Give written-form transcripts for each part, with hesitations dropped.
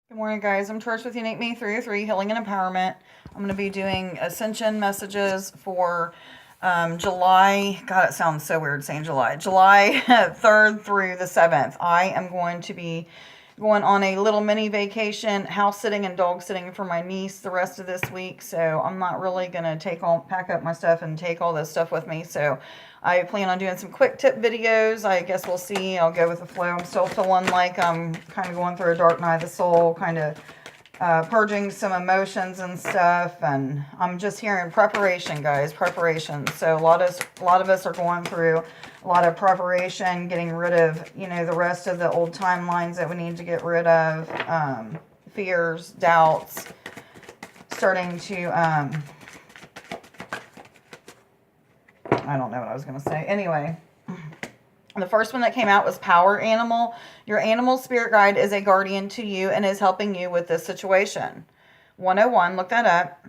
Good morning, guys. I'm Trish with Unique Me 303 Healing and Empowerment. I'm going to be doing Ascension Messages for July. God, it sounds so weird saying July. July 3rd through the 7th. I am going to be going on a little mini vacation, house sitting and dog sitting for my niece the rest of this week. So I'm not really going to pack up my stuff and take all this stuff with me. So I plan on doing some quick tip videos. I guess we'll see. I'll go with the flow. I'm still feeling like I'm kind of going through a dark night of the soul, kind of purging some emotions and stuff. And I'm just hearing preparation, guys, preparation. So a lot of us are going through a lot of preparation, getting rid of, the rest of the old timelines that we need to get rid of, fears, doubts, starting to, I don't know what I was going to say. Anyway, the first one that came out was Power Animal. Your animal spirit guide is a guardian to you and is helping you with this situation. 101, look that up.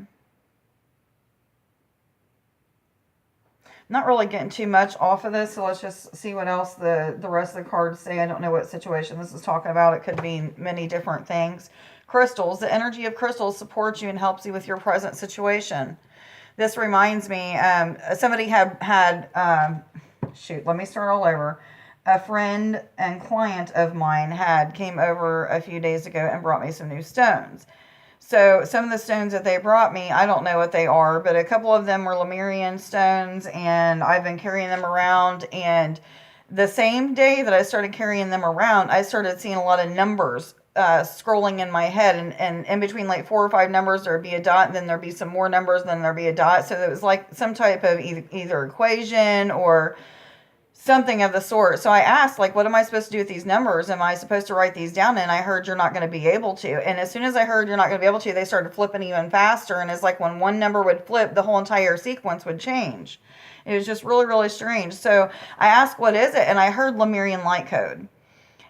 Not really getting too much off of this, so let's just see what else the rest of the cards say. I don't know what situation this is talking about. It could be many different things. Crystals. The energy of crystals supports you and helps you with your present situation. This reminds me, somebody let me start all over. A friend and client of mine came over a few days ago and brought me some new stones. So some of the stones that they brought me, I don't know what they are, but a couple of them were Lemurian stones, and I've been carrying them around. And the same day that I started carrying them around, I started seeing a lot of numbers scrolling in my head, and in between like 4 or 5 numbers there'd be a dot, and then there'd be some more numbers, and then there'd be a dot. So it was like some type of either equation or something of the sort. So I asked, like, what am I supposed to do with these numbers? Am I supposed to write these down? And I heard you're not going to be able to. And as soon as I heard you're not going to be able to, they started flipping even faster. And it's like when one number would flip, the whole entire sequence would change. It was just really, really strange. So I asked, what is it? And I heard Lemurian light code.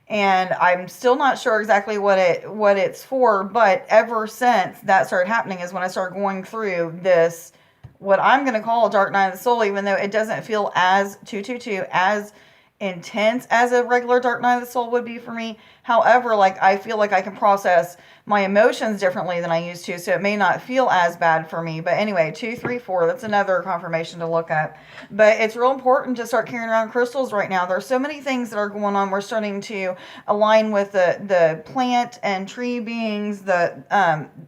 And I'm still not sure exactly what it's for, but ever since that started happening is when I started going through this, what I'm going to call a dark night of the soul, even though it doesn't feel as 222 as intense as a regular dark night of the soul would be for me. However, like, I feel like I can process my emotions differently than I used to, so it may not feel as bad for me. But anyway, 234, that's another confirmation to look at. But it's real important to start carrying around crystals right now. There's so many things that are going on. We're starting to align with the plant and tree beings,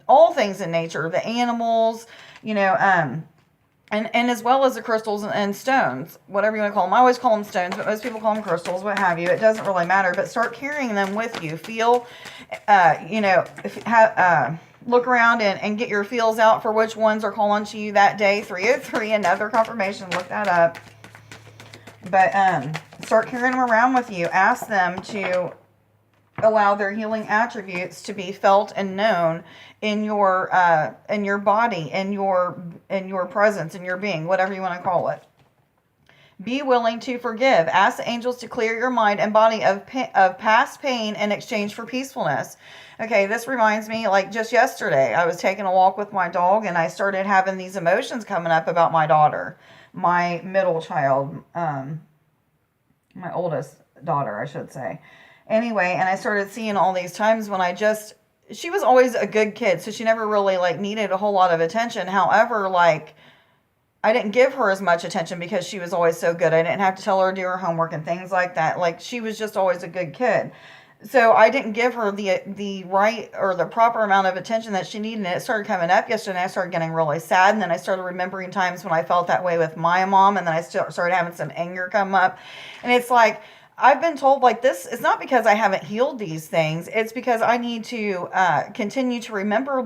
all things in nature, the animals, and as well as the crystals and stones, whatever you want to call them. I always call them stones, but most people call them crystals, what have you. It doesn't really matter, but start carrying them with you. Feel, look around and get your feels out for which ones are calling to you that day. 303, another confirmation. Look that up. But start carrying them around with you. Ask them to allow their healing attributes to be felt and known in your body, in your presence, in your being, whatever you want to call it. Be willing to forgive. Ask the angels to clear your mind and body of past pain in exchange for peacefulness. Okay, this reminds me, like just yesterday, I was taking a walk with my dog, and I started having these emotions coming up about my daughter, my middle child, my oldest daughter, I should say. Anyway, and I started seeing all these times when she was always a good kid, so she never really needed a whole lot of attention. However, I didn't give her as much attention because she was always so good. I didn't have to tell her to do her homework and things like that. She was just always a good kid. So I didn't give her the right or the proper amount of attention that she needed. And it started coming up yesterday, and I started getting really sad. And then I started remembering times when I felt that way with my mom, and then I started having some anger come up. And it's like, I've been told this, it's not because I haven't healed these things. It's because I need to continue to remember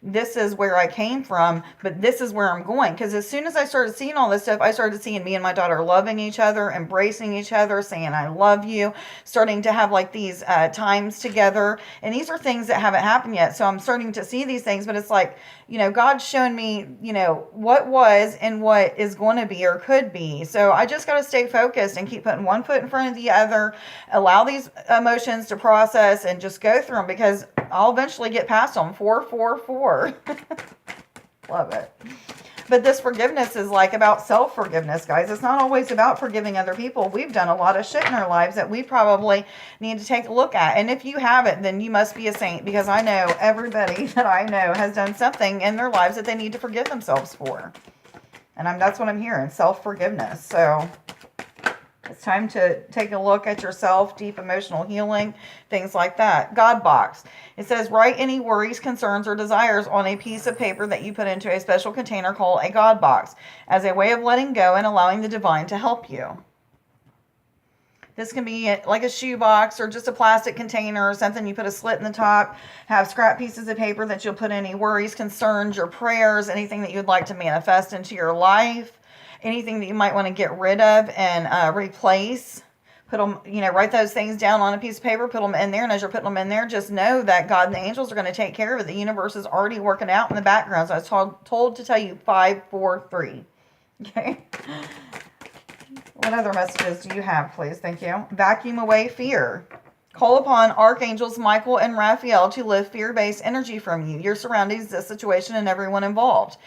this is where I came from, but this is where I'm going. Because as soon as I started seeing all this stuff, I started seeing me and my daughter loving each other, embracing each other, saying, I love you, starting to have these times together. And these are things that haven't happened yet. So I'm starting to see these things, but it's God's shown me, what was and what is going to be or could be. So I just got to stay focused and keep putting one foot in front of the other, allow these emotions to process and just go through them, because I'll eventually get past them. 444. Love it. But this forgiveness is like about self-forgiveness, guys. It's not always about forgiving other people. We've done a lot of shit in our lives that we probably need to take a look at. And if you haven't, then you must be a saint, because I know everybody that I know has done something in their lives that they need to forgive themselves for. And that's what I'm hearing, self-forgiveness. So it's time to take a look at yourself, deep emotional healing, things like that. God box. It says, write any worries, concerns, or desires on a piece of paper that you put into a special container called a God box as a way of letting go and allowing the divine to help you. This can be like a shoebox or just a plastic container or something. You put a slit in the top, have scrap pieces of paper that you'll put any worries, concerns, your prayers, anything that you'd like to manifest into your life. Anything that you might want to get rid of and replace, put them, write those things down on a piece of paper, put them in there. And as you're putting them in there, just know that God and the angels are going to take care of it. The universe is already working out in the background. So I was told to tell you 5, 4, 3. Okay. What other messages do you have, please? Thank you. Vacuum away fear. Call upon archangels Michael and Raphael to lift fear-based energy from you, your surroundings, the situation, and everyone involved.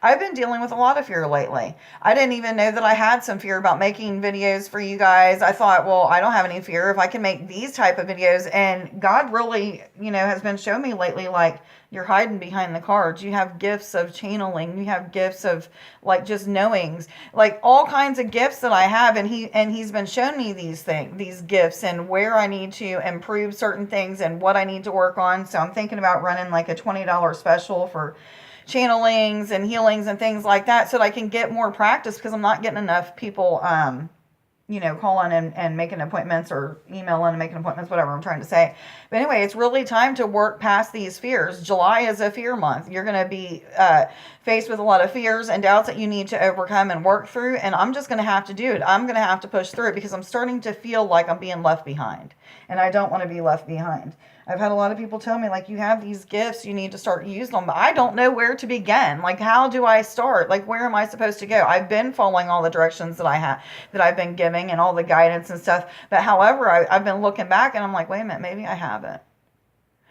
I've been dealing with a lot of fear lately. I didn't even know that I had some fear about making videos for you guys. I thought, well, I don't have any fear if I can make these type of videos. And God really, has been showing me lately, like, you're hiding behind the cards. You have gifts of channeling. You have gifts of, like, just knowings, like all kinds of gifts that I have. And he's been showing me these things, these gifts, and where I need to improve certain things and what I need to work on. So I'm thinking about running like a $20 special for channelings and healings and things like that, so that I can get more practice, because I'm not getting enough people calling and making appointments, or emailing and making appointments, whatever I'm trying to say. But anyway, it's really time to work past these fears. July is a fear month. You're going to be faced with a lot of fears and doubts that you need to overcome and work through, and I'm just going to have to do it. I'm going to have to push through it, because I'm starting to feel like I'm being left behind, and I don't want to be left behind. I've had a lot of people tell me, like, you have these gifts, you need to start using them. But I don't know where to begin. Like, how do I start? Like, where am I supposed to go? I've been following all the directions that I've been giving, and all the guidance and stuff. But however, I've been looking back, and I'm like, wait a minute, maybe I haven't.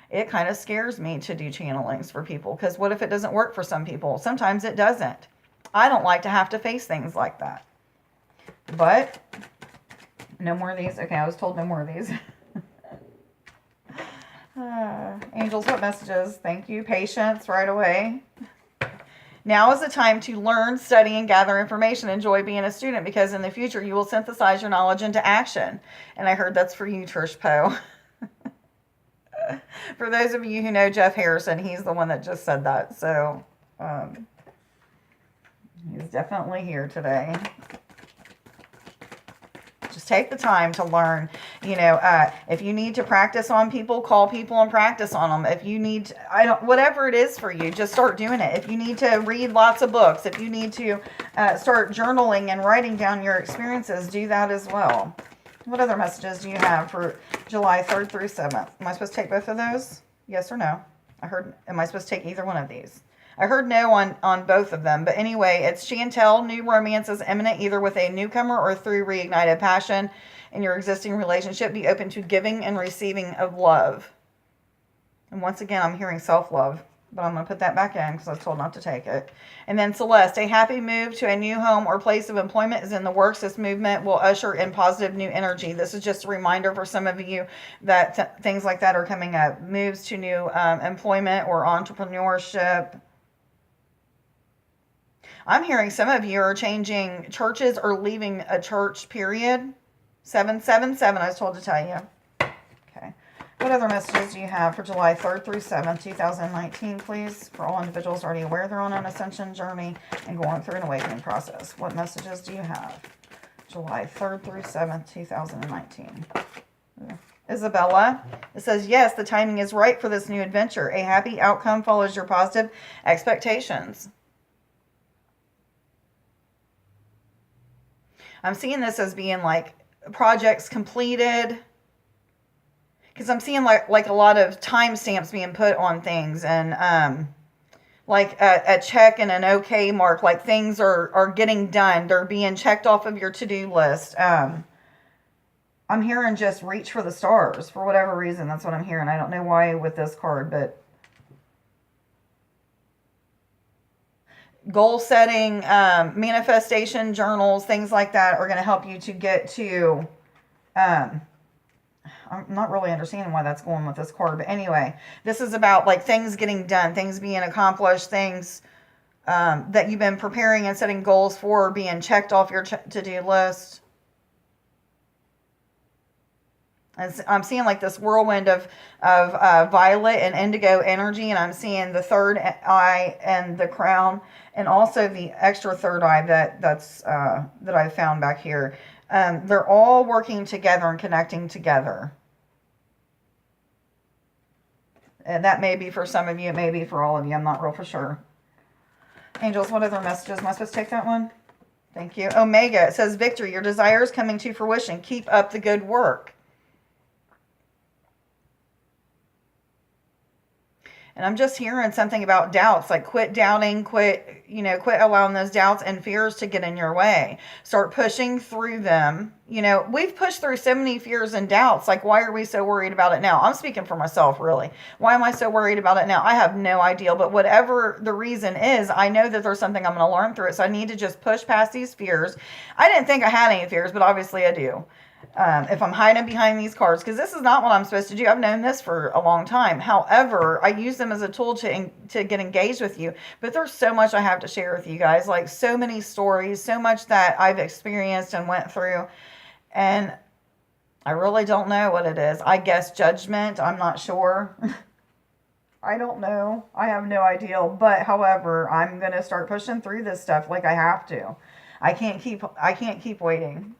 It kind of scares me to do channelings for people, because what if it doesn't work for some people? Sometimes it doesn't. I don't like to have to face things like that. But no more of these. Okay, I was told no more of these. Angels, what messages? Thank you. Patience right away. Now is the time to learn, study, and gather information. Enjoy being a student, because in the future you will synthesize your knowledge into action. And I heard that's for you, Trish Poe. For those of you who know Jeff Harrison, he's the one that just said that. So he's definitely here today. Just take the time to learn. If you need to practice on people, call people and practice on them. If you need, whatever it is for you, just start doing it. If you need to read lots of books, if you need to start journaling and writing down your experiences, do that as well. What other messages do you have for July 3rd through 7th? Am I supposed to take both of those? Yes or no? Am I supposed to take either one of these? I heard no on both of them. But anyway, it's Chantel. New romance is imminent, either with a newcomer or through reignited passion in your existing relationship. Be open to giving and receiving of love. And once again, I'm hearing self-love. But I'm going to put that back in, because I was told not to take it. And then Celeste, a happy move to a new home or place of employment is in the works. This movement will usher in positive new energy. This is just a reminder for some of you that things like that are coming up. Moves to new employment or entrepreneurship. I'm hearing some of you are changing churches or leaving a church, period. 777, I was told to tell you. Okay. What other messages do you have for July 3rd through 7th, 2019, please? For all individuals already aware they're on an ascension journey and going through an awakening process. What messages do you have? July 3rd through 7th, 2019. Isabella, it says, yes, the timing is right for this new adventure. A happy outcome follows your positive expectations. I'm seeing this as being like projects completed, because I'm seeing like a lot of timestamps being put on things, and like a check and an okay mark, like things are getting done. They're being checked off of your to-do list. I'm hearing just reach for the stars for whatever reason. That's what I'm hearing. I don't know why with this card, but goal setting, manifestation journals, things like that are going to help you to get to, I'm not really understanding why that's going with this card, but anyway, this is about like things getting done, things being accomplished, things that you've been preparing and setting goals for being checked off your to-do list. I'm seeing like this whirlwind of violet and indigo energy, and I'm seeing the third eye and the crown, and also the extra third eye that I found back here. They're all working together and connecting together. And that may be for some of you, it may be for all of you. I'm not real for sure. Angels, what other messages? Am I supposed to take that one? Thank you. Omega, it says, victory, your desire is coming to fruition. Keep up the good work. And I'm just hearing something about doubts, like quit doubting, quit allowing those doubts and fears to get in your way. Start pushing through them. We've pushed through so many fears and doubts. Like, why are we so worried about it now? I'm speaking for myself, really. Why am I so worried about it now? I have no idea. But whatever the reason is, I know that there's something I'm going to learn through it. So I need to just push past these fears. I didn't think I had any fears, but obviously I do. If I'm hiding behind these cards, because this is not what I'm supposed to do. I've known this for a long time. However, I use them as a tool to get engaged with you. But there's so much I have to share with you guys, like so many stories, so much that I've experienced and went through. And I really don't know what it is. I guess judgment. I'm not sure. I don't know. I have no idea. But however, I'm going to start pushing through this stuff like I have to. I can't keep waiting.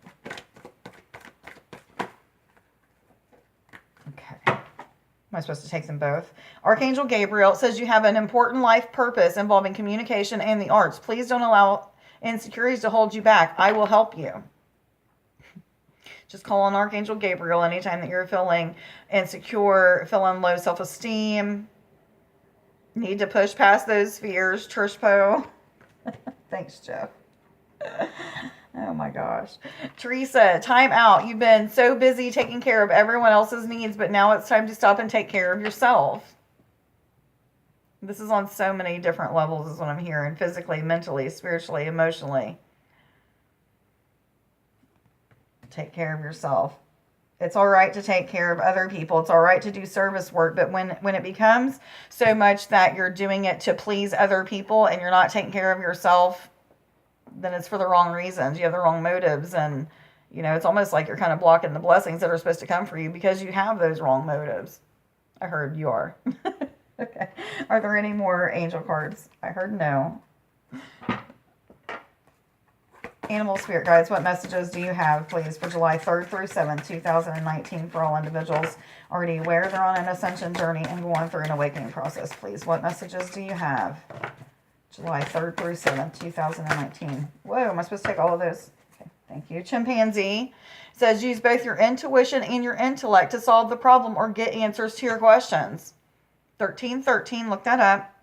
Am I supposed to take them both? Archangel Gabriel says you have an important life purpose involving communication and the arts. Please don't allow insecurities to hold you back. I will help you. Just call on Archangel Gabriel anytime that you're feeling insecure, feeling low self-esteem, need to push past those fears. Trish Poe. Thanks, Jeff. Oh my gosh. Teresa, time out. You've been so busy taking care of everyone else's needs, but now it's time to stop and take care of yourself. This is on so many different levels is what I'm hearing. Physically, mentally, spiritually, emotionally. Take care of yourself. It's all right to take care of other people. It's all right to do service work. But when it becomes so much that you're doing it to please other people and you're not taking care of yourself, then it's for the wrong reasons. You have the wrong motives, and it's almost like you're kind of blocking the blessings that are supposed to come for you because you have those wrong motives. I heard you are. Okay. Are there any more angel cards? I heard no. Animal spirit guides, what messages do you have, please, for July 3rd through 7th, 2019 for all individuals already aware they're on an ascension journey and going through an awakening process, please? What messages do you have? July 3rd through 7th, 2019. Whoa, am I supposed to take all of those? Okay, thank you. Chimpanzee says use both your intuition and your intellect to solve the problem or get answers to your questions. 1313, look that up.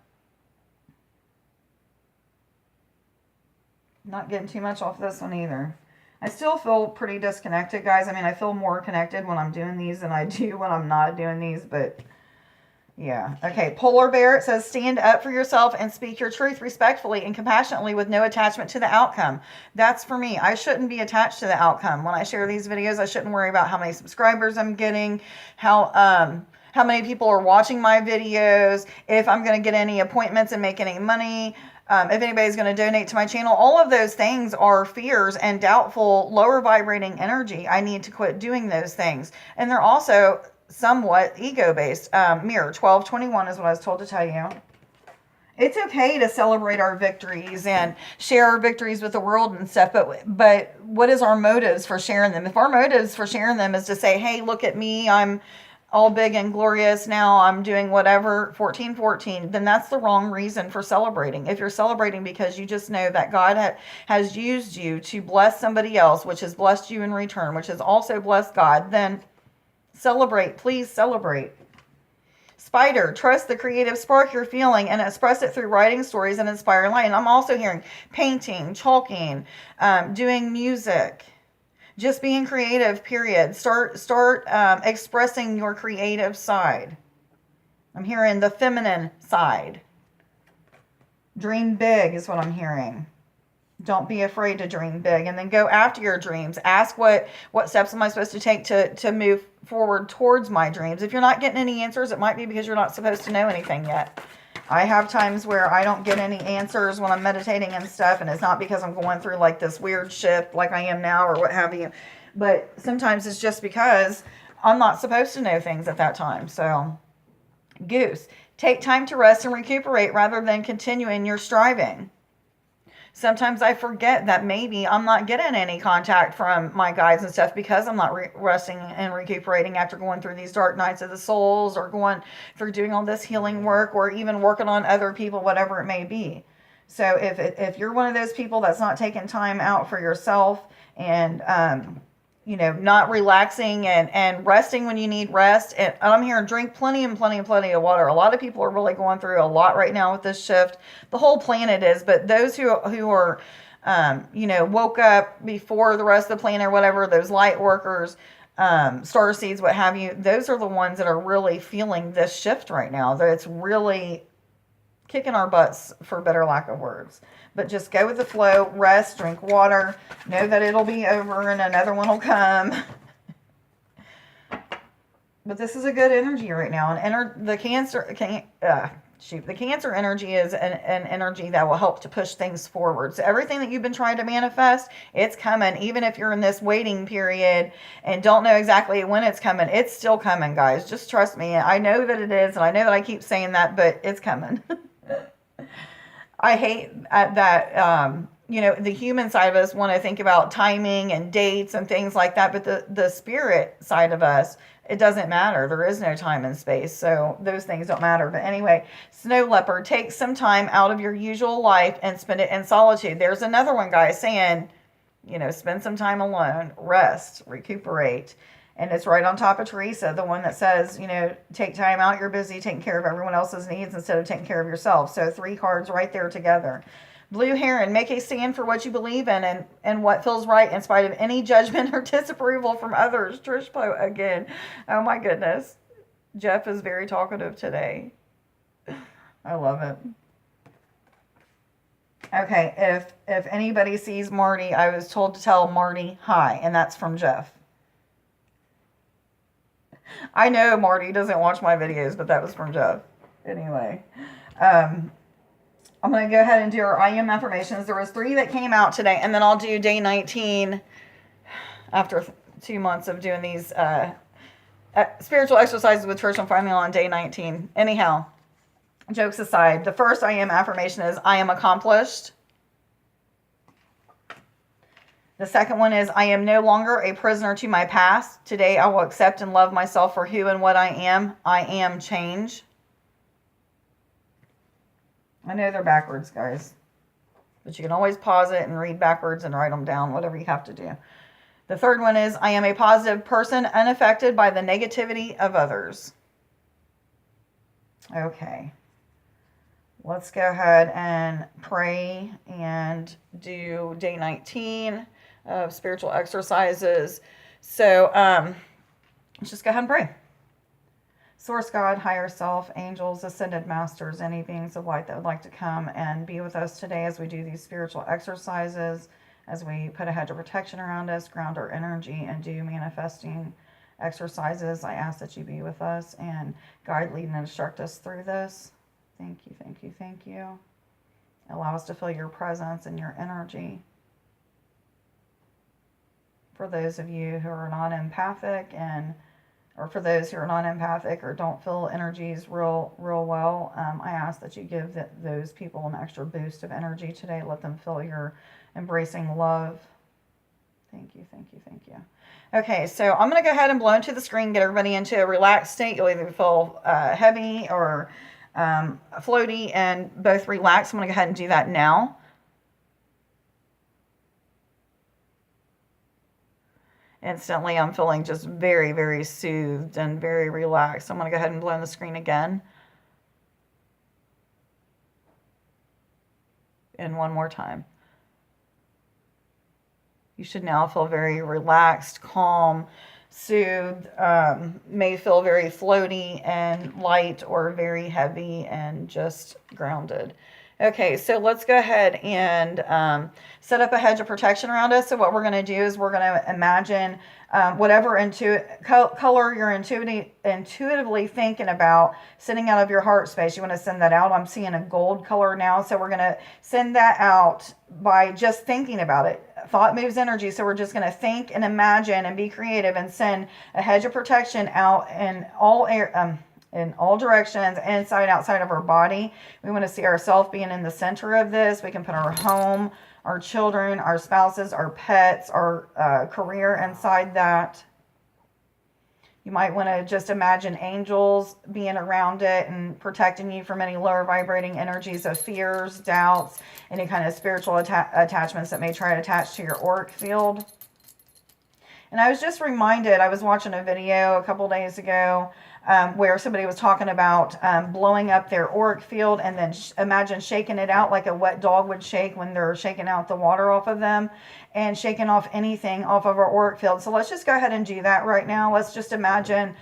Not getting too much off this one either. I still feel pretty disconnected, guys. I mean, I feel more connected when I'm doing these than I do when I'm not doing these, but yeah. Okay, Polar Bear, it says stand up for yourself and speak your truth respectfully and compassionately with no attachment to the outcome. That's for me. I shouldn't be attached to the outcome. When I share these videos, I shouldn't worry about how many subscribers I'm getting, how many people are watching my videos, if I'm going to get any appointments and make any money, if anybody's going to donate to my channel. All of those things are fears and doubtful, lower vibrating energy. I need to quit doing those things. And they're also somewhat ego-based. Mirror 1221 is what I was told to tell you. It's okay to celebrate our victories and share our victories with the world and stuff, but what is our motives for sharing them? If our motives for sharing them is to say, hey, look at me, I'm all big and glorious now, I'm doing whatever, 1414, then that's the wrong reason for celebrating. If you're celebrating because you just know that God has used you to bless somebody else, which has blessed you in return, which has also blessed God, then celebrate. Please celebrate. Spider, trust the creative spark you're feeling and express it through writing stories and inspiring light. And I'm also hearing painting, chalking, doing music, just being creative, period. Start expressing your creative side. I'm hearing the feminine side. Dream big is what I'm hearing. Don't be afraid to dream big, and then go after your dreams. Ask what steps am I supposed to take to move forward towards my dreams. If you're not getting any answers, it might be because you're not supposed to know anything yet. I have times where I don't get any answers when I'm meditating and stuff, and it's not because I'm going through like this weird shift like I am now or what have you. But sometimes it's just because I'm not supposed to know things at that time. So, Goose, take time to rest and recuperate rather than continuing your striving. Sometimes I forget that maybe I'm not getting any contact from my guides and stuff because I'm not resting and recuperating after going through these dark nights of the souls, or going through doing all this healing work, or even working on other people, whatever it may be. So if you're one of those people that's not taking time out for yourself, and not relaxing and resting when you need rest. And I'm here, drink plenty of water. A lot of people are really going through a lot right now with this shift. The whole planet is, but those who are, woke up before the rest of the planet or whatever, those light workers, star seeds, what have you, those are the ones that are really feeling this shift right now. That it's really kicking our butts, for better lack of words. But just go with the flow, rest, drink water, know that it'll be over and another one will come. But this is a good energy right now. And the Cancer energy is an energy that will help to push things forward. So everything that you've been trying to manifest, it's coming. Even if you're in this waiting period and don't know exactly when it's coming, it's still coming, guys. Just trust me. I know that it is, and I know that I keep saying that, but it's coming. I hate that, the human side of us want to think about timing and dates and things like that. But the spirit side of us, it doesn't matter. There is no time and space. So those things don't matter. But anyway, Snow Leopard, take some time out of your usual life and spend it in solitude. There's another one, guys, saying, spend some time alone, rest, recuperate. And it's right on top of Teresa, the one that says, take time out, you're busy taking care of everyone else's needs instead of taking care of yourself. So 3 cards right there together. Blue Heron, make a stand for what you believe in and what feels right in spite of any judgment or disapproval from others. Trish again. Oh my goodness. Jeff is very talkative today. I love it. Okay, if anybody sees Marty, I was told to tell Marty hi, and that's from Jeff. I know Marty doesn't watch my videos, but that was from Jeff. Anyway, I'm going to go ahead and do our I am affirmations. There was 3 that came out today, and then I'll do day 19 after 2 months of doing these spiritual exercises with Trish. I'm finally on day 19. Anyhow, jokes aside, the first I am affirmation is I am accomplished. The second one is, I am no longer a prisoner to my past. Today I will accept and love myself for who and what I am. I am change. I know they're backwards, guys. But you can always pause it and read backwards and write them down, whatever you have to do. The third one is, I am a positive person, unaffected by the negativity of others. Okay. Let's go ahead and pray and do day 19 of spiritual exercises. So let's just go ahead and pray. Source God, higher self, angels, ascended masters, any beings of light that would like to come and be with us today as we do these spiritual exercises, as we put a hedge of protection around us, ground our energy, and do manifesting exercises. I ask that you be with us and guide, lead, and instruct us through this. Thank you, thank you, thank you. Allow us to feel your presence and your energy. For those of you who are non-empathic, or for those who are non-empathic or don't feel energies real well, I ask that you give those people an extra boost of energy today. Let them feel your embracing love. Thank you, thank you, thank you. Okay, so I'm going to go ahead and blow into the screen, get everybody into a relaxed state. You'll either feel heavy or floaty, and both relax. I'm going to go ahead and do that now. Instantly, I'm feeling just very, very soothed and very relaxed. I'm going to go ahead and blow on the screen again. And one more time. You should now feel very relaxed, calm, soothed, may feel very floaty and light, or very heavy and just grounded. Okay, so let's go ahead and set up a hedge of protection around us. So what we're going to do is we're going to imagine whatever color you're intuitively thinking about sending out of your heart space. You want to send that out. I'm seeing a gold color now, so we're going to send that out by just thinking about it. Thought moves energy, so we're just going to think and imagine and be creative and send a hedge of protection out in all directions, inside, outside of our body. We want to see ourselves being in the center of this. We can put our home, our children, our spouses, our pets, our career inside that. You might want to just imagine angels being around it and protecting you from any lower vibrating energies of fears, doubts, any kind of spiritual attachments that may try to attach to your auric field. And I was just reminded, I was watching a video a couple days ago where somebody was talking about blowing up their auric field and then imagine shaking it out like a wet dog would shake when they're shaking out the water off of them, and shaking off anything off of our auric field. So let's just go ahead and do that right now. Let's just imagine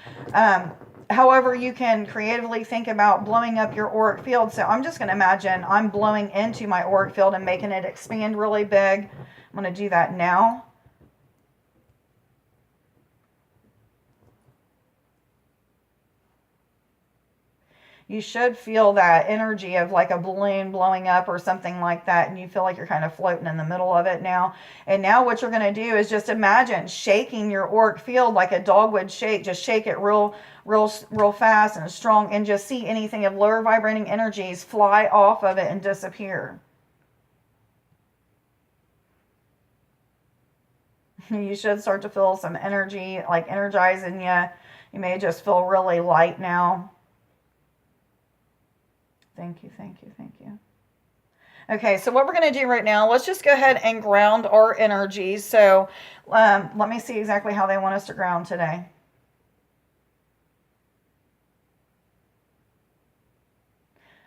however you can creatively think about blowing up your auric field. So I'm just going to imagine I'm blowing into my auric field and making it expand really big. I'm going to do that now. You should feel that energy of like a balloon blowing up or something like that, and you feel like you're kind of floating in the middle of it now. And now what you're going to do is just imagine shaking your auric field like a dog would shake. Just shake it real fast and strong, and just see anything of lower vibrating energies fly off of it and disappear. You should start to feel some energy like energizing you. You may just feel really light now. Thank you, thank you, thank you. Okay, so what we're going to do right now, let's just go ahead and ground our energies. So let me see exactly how they want us to ground today.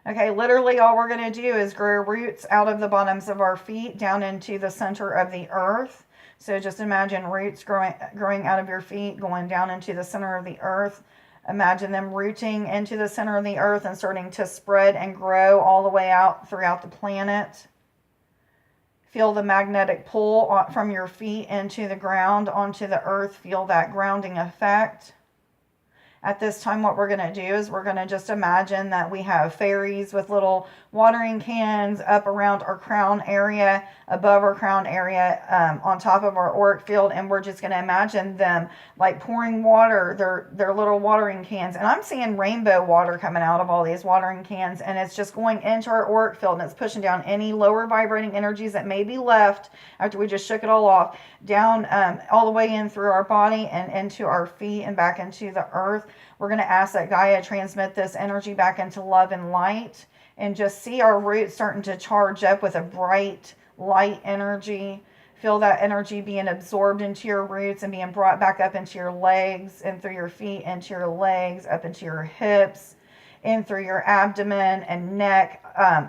Okay, literally all we're going to do is grow roots out of the bottoms of our feet down into the center of the earth. So just imagine roots growing out of your feet, going down into the center of the earth. Imagine them rooting into the center of the earth and starting to spread and grow all the way out throughout the planet. Feel the magnetic pull from your feet into the ground, onto the earth. Feel that grounding effect. At this time, what we're going to do is we're going to just imagine that we have fairies with little watering cans up around our crown area, above our crown area, on top of our auric field, and we're just going to imagine them like pouring water, their little watering cans. And I'm seeing rainbow water coming out of all these watering cans, and it's just going into our auric field, and it's pushing down any lower vibrating energies that may be left after we just shook it all off, down all the way in through our body and into our feet and back into the earth. We're going to ask that Gaia transmit this energy back into love and light, and just see our roots starting to charge up with a bright light energy. Feel that energy being absorbed into your roots and being brought back up into your legs and through your feet, into your legs, up into your hips, in through your abdomen and neck,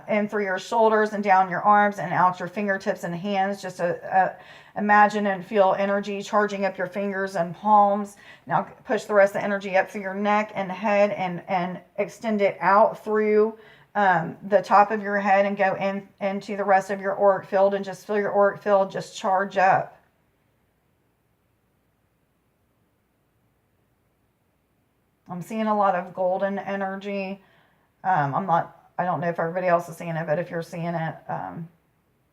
in through your shoulders and down your arms and out your fingertips and hands. Just imagine and feel energy charging up your fingers and palms. Now push the rest of the energy up through your neck and head, and extend it out through the top of your head and go into the rest of your auric field, and just feel your auric field just charge up. I'm seeing a lot of golden energy. I don't know if everybody else is seeing it, but if you're seeing it,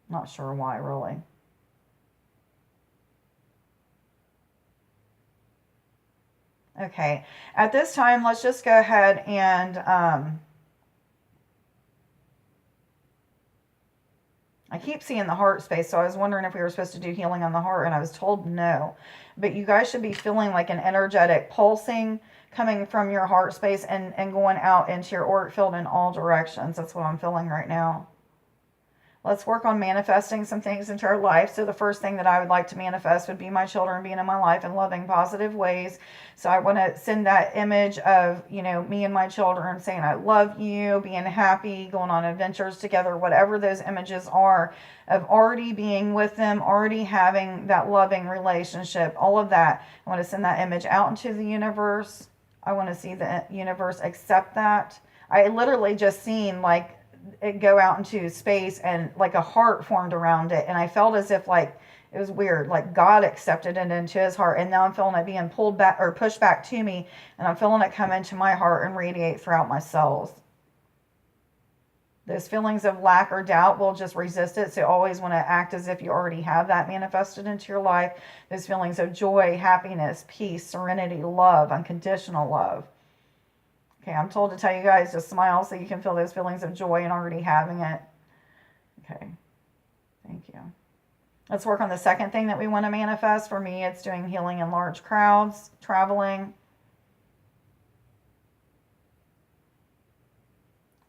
not sure why really. Okay, at this time, let's just go ahead and I keep seeing the heart space, so I was wondering if we were supposed to do healing on the heart, and I was told no. But you guys should be feeling like an energetic pulsing coming from your heart space and going out into your auric field in all directions. That's what I'm feeling right now. Let's work on manifesting some things into our life. So the first thing that I would like to manifest would be my children being in my life in loving, positive ways. So I want to send that image of, me and my children saying, I love you, being happy, going on adventures together, whatever those images are, of already being with them, already having that loving relationship, all of that. I want to send that image out into the universe. I want to see the universe accept that. I literally just seen like it go out into space, and like a heart formed around it. And I felt as if like, it was weird, like God accepted it into his heart. And now I'm feeling it being pulled back or pushed back to me. And I'm feeling it come into my heart and radiate throughout my cells. Those feelings of lack or doubt will just resist it. So always want to act as if you already have that manifested into your life. Those feelings of joy, happiness, peace, serenity, love, unconditional love. Okay, I'm told to tell you guys to smile so you can feel those feelings of joy and already having it. Okay, thank you. Let's work on the second thing that we want to manifest. For me, it's doing healing in large crowds, traveling.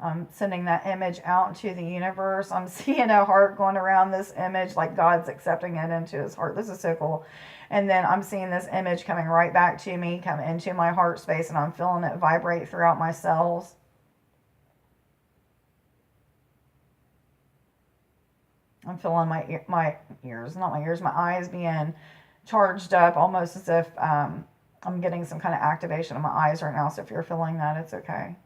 I'm sending that image out into the universe. I'm seeing a heart going around this image, like God's accepting it into his heart. This is so cool. And then I'm seeing this image coming right back to me, come into my heart space, and I'm feeling it vibrate throughout my cells. I'm feeling my ears, not my ears, my eyes being charged up, almost as if I'm getting some kind of activation in my eyes right now. So if you're feeling that, it's okay.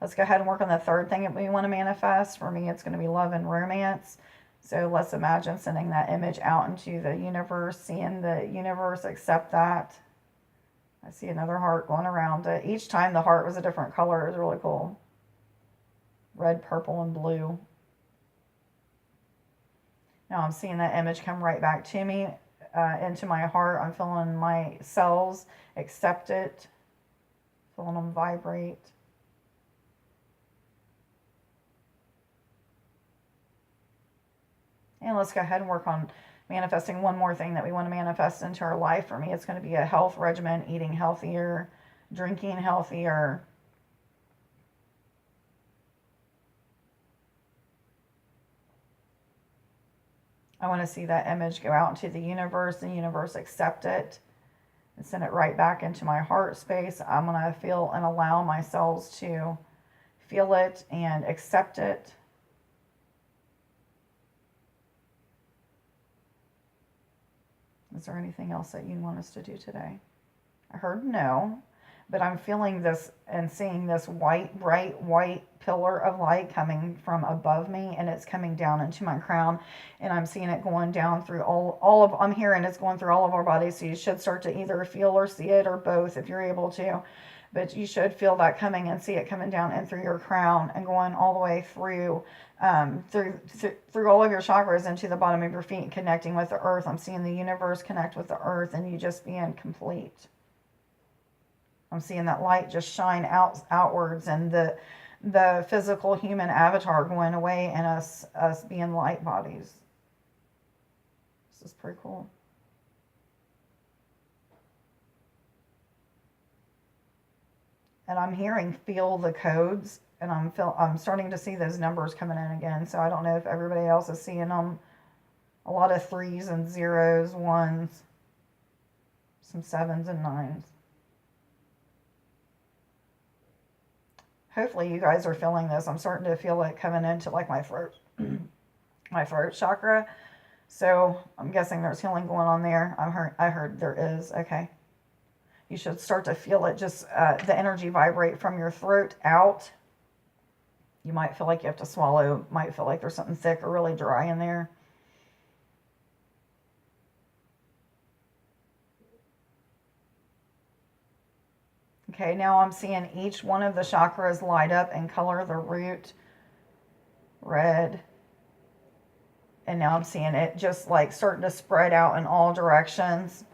Let's go ahead and work on the third thing that we want to manifest. For me, it's going to be love and romance. So let's imagine sending that image out into the universe, seeing the universe accept that. I see another heart going around it. Each time the heart was a different color. It was really cool. Red, purple, and blue. Now I'm seeing that image come right back to me, into my heart. I'm feeling my cells accept it, feeling them vibrate. And let's go ahead and work on manifesting one more thing that we want to manifest into our life. For me, it's going to be a health regimen, eating healthier, drinking healthier. I want to see that image go out into the universe accept it and send it right back into my heart space. I'm going to feel and allow my cells to feel it and accept it. Is there anything else that you want us to do today? I heard no, but I'm feeling this and seeing this white, bright white pillar of light coming from above me, and it's coming down into my crown, and I'm seeing it going down through I'm hearing it's going through all of our bodies, so you should start to either feel or see it or both if you're able to, but you should feel that coming and see it coming down and through your crown and going all the way through through all of your chakras into the bottom of your feet, connecting with the earth. I'm seeing the universe connect with the earth and you just being complete. I'm seeing that light just shine outwards, and the physical human avatar going away, and us being light bodies. This is pretty cool. And I'm hearing feel the codes, and I'm starting to see those numbers coming in again. So I don't know if everybody else is seeing them. A lot of 3s and 0s, 1s, some 7s and 9s. Hopefully you guys are feeling this. I'm starting to feel it coming into like my throat, my throat chakra. So I'm guessing there's healing going on there. I heard there is. Okay. You should start to feel it, just the energy vibrate from your throat out. You might feel like you have to swallow. Might feel like there's something thick or really dry in there. Okay, now I'm seeing each one of the chakras light up and color the root red. And now I'm seeing it just like starting to spread out in all directions.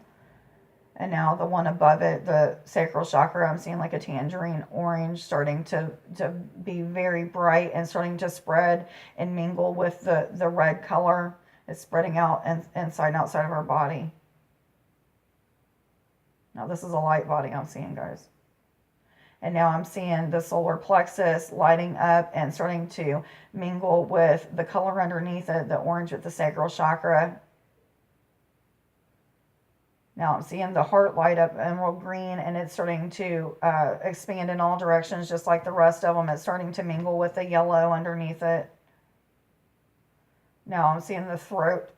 And now the one above it, the sacral chakra, I'm seeing like a tangerine orange starting to be very bright and starting to spread and mingle with the red color. It's spreading out inside and outside of our body. Now this is a light body I'm seeing, guys. And now I'm seeing the solar plexus lighting up and starting to mingle with the color underneath it, the orange with the sacral chakra. Now I'm seeing the heart light up emerald green, and it's starting to expand in all directions, just like the rest of them. It's starting to mingle with the yellow underneath it. Now I'm seeing the throat,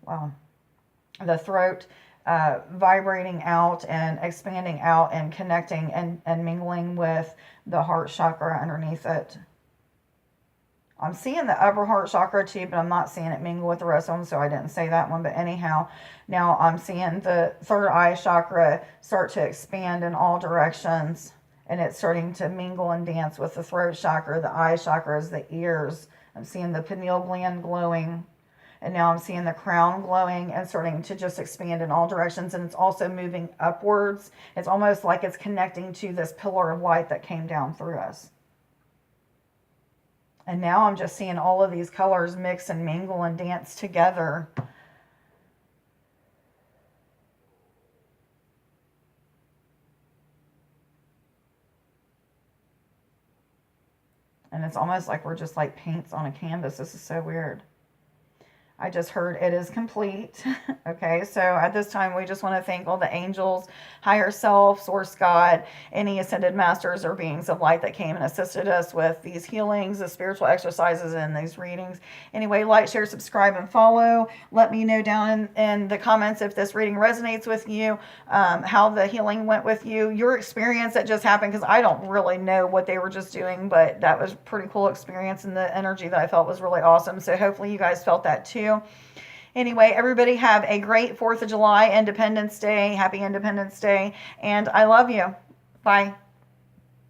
wow, the throat vibrating out and expanding out and connecting and mingling with the heart chakra underneath it. I'm seeing the upper heart chakra too, but I'm not seeing it mingle with the rest of them, so I didn't say that one. But anyhow, now I'm seeing the third eye chakra start to expand in all directions, and it's starting to mingle and dance with the throat chakra, the eye chakras, the ears. I'm seeing the pineal gland glowing, and now I'm seeing the crown glowing and starting to just expand in all directions, and it's also moving upwards. It's almost like it's connecting to this pillar of light that came down through us. And now I'm just seeing all of these colors mix and mingle and dance together. And it's almost like we're just like paints on a canvas. This is so weird. I just heard it is complete. Okay, so at this time, we just want to thank all the angels, higher self, source God, any ascended masters or beings of light that came and assisted us with these healings, the spiritual exercises, and these readings. Anyway, like, share, subscribe, and follow. Let me know down in the comments if this reading resonates with you, how the healing went with you, your experience that just happened, because I don't really know what they were just doing, but that was a pretty cool experience, and the energy that I felt was really awesome. So hopefully you guys felt that too. Anyway, everybody have a great 4th of July, Independence Day. Happy Independence Day. And I love you. Bye.